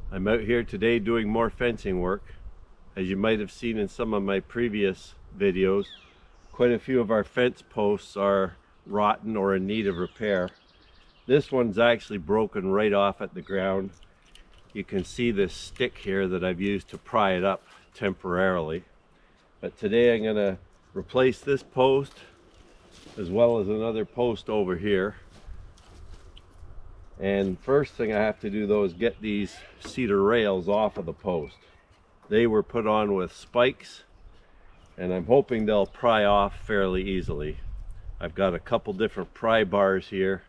I'm out here today doing more fencing work. As you might have seen in some of my previous videos, quite a few of our fence posts are rotten or in need of repair. This one's actually broken right off at the ground. You can see this stick here that I've used to pry it up temporarily. But today I'm going to replace this post as well as another post over here. And first thing I have to do though is get these cedar rails off of the post. They were put on with spikes and I'm hoping they'll pry off fairly easily. I've got a couple different pry bars here.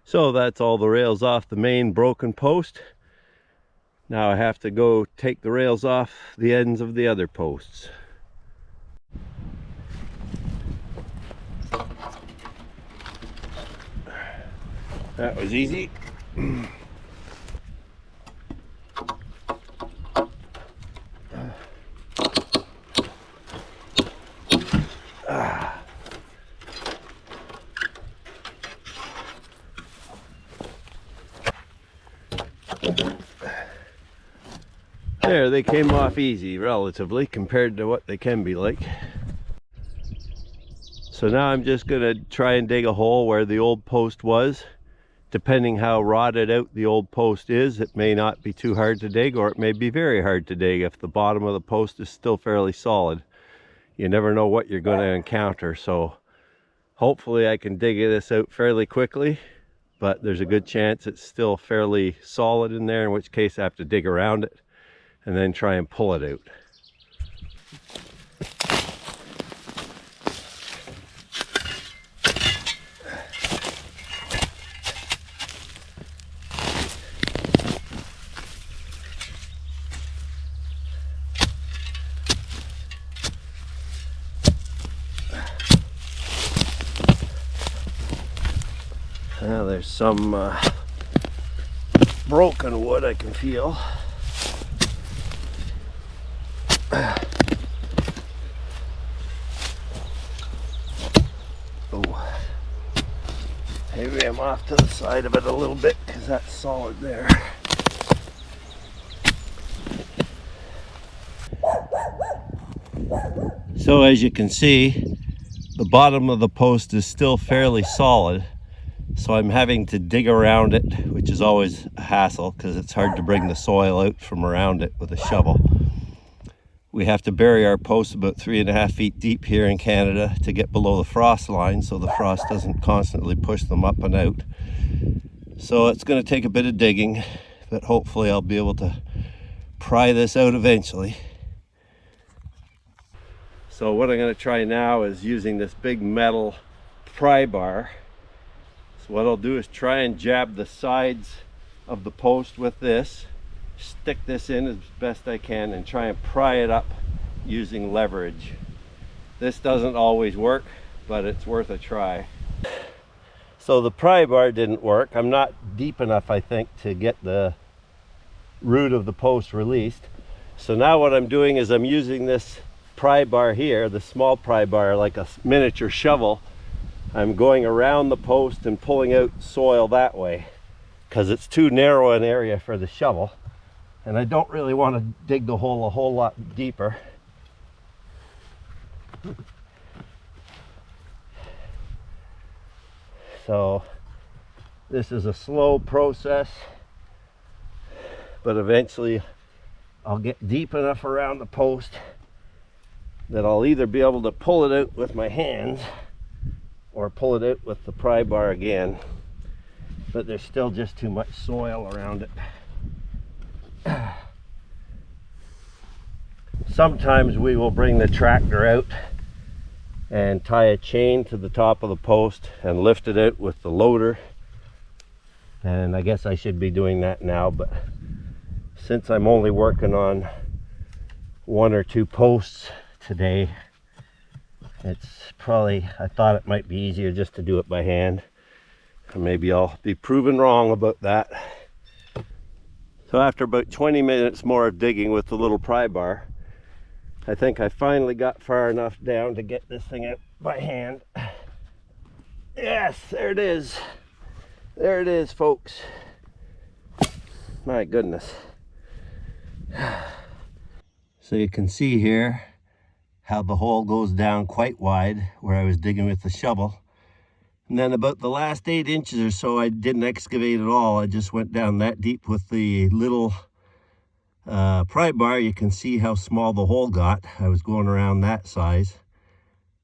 So that's all the rails off the main broken post. Now I have to go take the rails off the ends of the other posts. That was easy. There, they came off easy, relatively, compared to what they can be like. So now I'm just going to try and dig a hole where the old post was. Depending how rotted out the old post is, it may not be too hard to dig, or it may be very hard to dig if the bottom of the post is still fairly solid. You never know what you're going to encounter, so hopefully I can dig this out fairly quickly, but there's a good chance it's still fairly solid in there, in which case I have to dig around it and then try and pull it out. Now there's some broken wood I can feel. Oh, maybe I'm off to the side of it a little bit because that's solid there. So as you can see, the bottom of the post is still fairly solid. So I'm having to dig around it, which is always a hassle because it's hard to bring the soil out from around it with a shovel. We have to bury our posts about 3.5 feet deep here in Canada to get below the frost line so the frost doesn't constantly push them up and out. So it's going to take a bit of digging, but hopefully I'll be able to pry this out eventually. So what I'm going to try now is using this big metal pry bar. So what I'll do is try and jab the sides of the post with this, stick this in as best I can and try and pry it up using leverage. This doesn't always work, but it's worth a try. So the pry bar didn't work. I'm not deep enough, I think, to get the root of the post released. So now what I'm doing is I'm using this pry bar here, the small pry bar, like a miniature shovel. I'm going around the post and pulling out soil that way because it's too narrow an area for the shovel. And I don't really want to dig the hole a whole lot deeper. So this is a slow process, but eventually I'll get deep enough around the post that I'll either be able to pull it out with my hands or pull it out with the pry bar again, but there's still just too much soil around it. Sometimes we will bring the tractor out and tie a chain to the top of the post and lift it out with the loader, and I guess I should be doing that now, but since I'm only working on 1 or 2 posts today, it's probably, I thought it might be easier just to do it by hand. Maybe I'll be proven wrong about that. So after about 20 minutes more of digging with the little pry bar, I think I finally got far enough down to get this thing out by hand. Yes, there it is. There it is, folks. My goodness. So you can see here how the hole goes down quite wide where I was digging with the shovel. And then about the last 8 inches or so, I didn't excavate at all. I just went down that deep with the little pry bar. You can see how small the hole got. I was going around that size.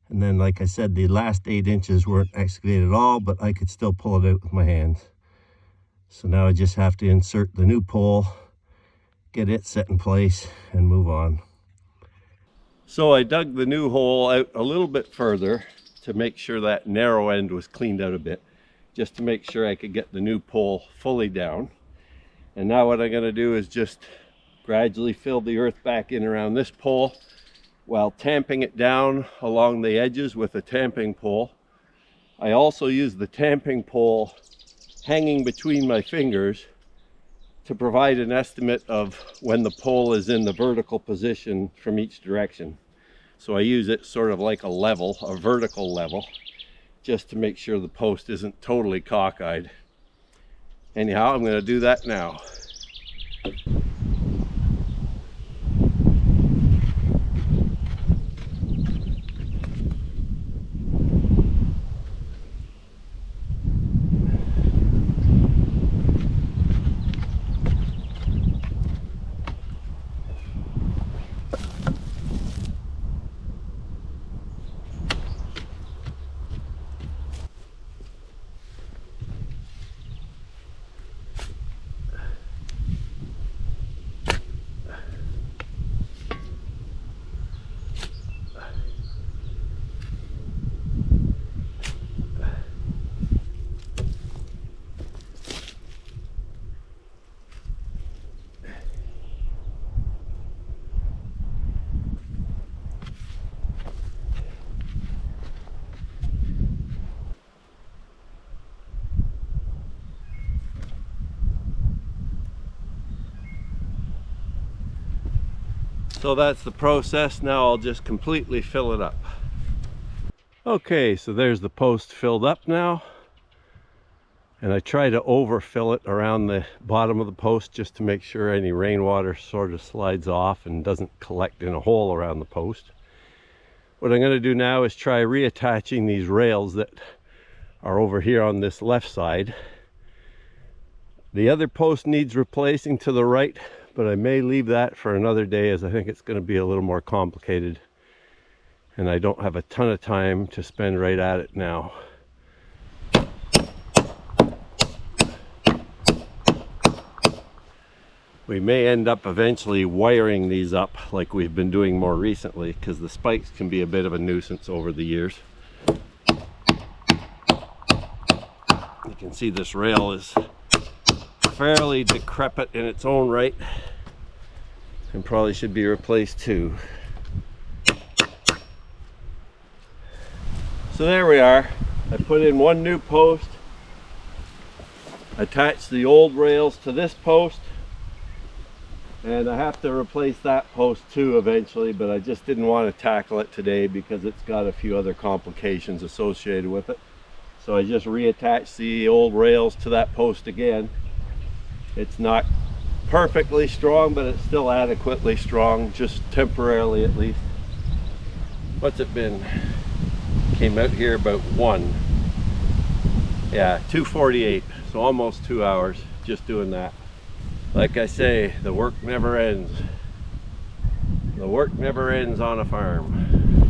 And then, like I said, the last 8 inches weren't excavated at all, but I could still pull it out with my hands. So now I just have to insert the new pole, get it set in place, and move on. So I dug the new hole out a little bit further to make sure that narrow end was cleaned out a bit, just to make sure I could get the new pole fully down. And now what I'm going to do is just gradually fill the earth back in around this pole while tamping it down along the edges with a tamping pole. I also use the tamping pole hanging between my fingers to provide an estimate of when the pole is in the vertical position from each direction. So I use it sort of like a level, a vertical level, just to make sure the post isn't totally cockeyed. Anyhow, I'm going to do that now. So that's the process. Now I'll just completely fill it up. Okay, so there's the post filled up now. And I try to overfill it around the bottom of the post just to make sure any rainwater sort of slides off and doesn't collect in a hole around the post. What I'm going to do now is try reattaching these rails that are over here on this left side. The other post needs replacing to the right, but I may leave that for another day as I think it's going to be a little more complicated and I don't have a ton of time to spend right at it now. We may end up eventually wiring these up like we've been doing more recently, because the spikes can be a bit of a nuisance over the years. You can see this rail is fairly decrepit in its own right and probably should be replaced too. So there we are. I put in one new post, attached the old rails to this post, and I have to replace that post too eventually, but I just didn't want to tackle it today because it's got a few other complications associated with it. So I just reattached the old rails to that post again. It's not perfectly strong, but it's still adequately strong, just temporarily at least. What's it been? Came out here about 2:48, so almost 2 hours just doing that. Like I say, the work never ends. The work never ends on a farm.